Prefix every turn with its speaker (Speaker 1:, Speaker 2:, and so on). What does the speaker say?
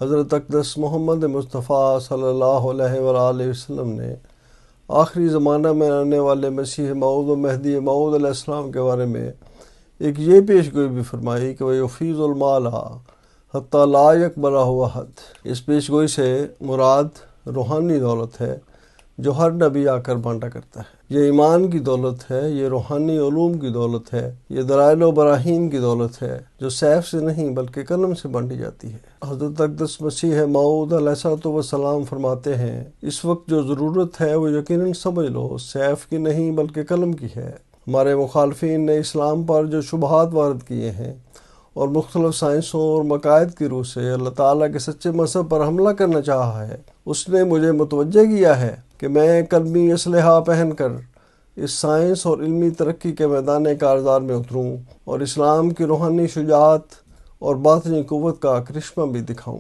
Speaker 1: हज़रत अक़दस मोहम्मद मुस्तफ़ा सल्लल्लाहु अलैहि वसल्लम ने आखिरी ज़माना में आने वाले मसीह मऊद व महदी मऊद अलैहिस्सलाम के बारे में एक ये पेशगोई भी फरमाई कि वह यफ़ीज़ुल माला हत्ता ला यक़बलहु अहद। इस पेशगोई से मुराद रूहानी दौलत है जो हर नबी आकर बांटा करता है। ये ईमान की दौलत है, ये रूहानी उलूम की दौलत है, ये दलाइल व बराहीन की दौलत है जो सैफ से नहीं बल्कि कलम से बांटी जाती है। हज़रत अक़दस मसीह मऊद अलैहिस्सलाम फरमाते हैं, इस वक्त जो ज़रूरत है वो यकीनन समझ लो सैफ की नहीं बल्कि कलम की है। हमारे मुखालफिन ने इस्लाम पर जो शुबहात वारद किए हैं और मुख्तलिफ साइंसों और मकायद की रूह से अल्लाह ताला के सच्चे मज़हब पर हमला करना चाहा है, उसने मुझे मुतवज्जे किया है कि मैं कलमी असलहा पहन कर इस साइंस और इल्मी तरक्की के मैदान कारज़ार में उतरूँ और इस्लाम की रूहानी शुजाअत और बातिनी क़ुव्वत का करिश्मा भी दिखाऊँ।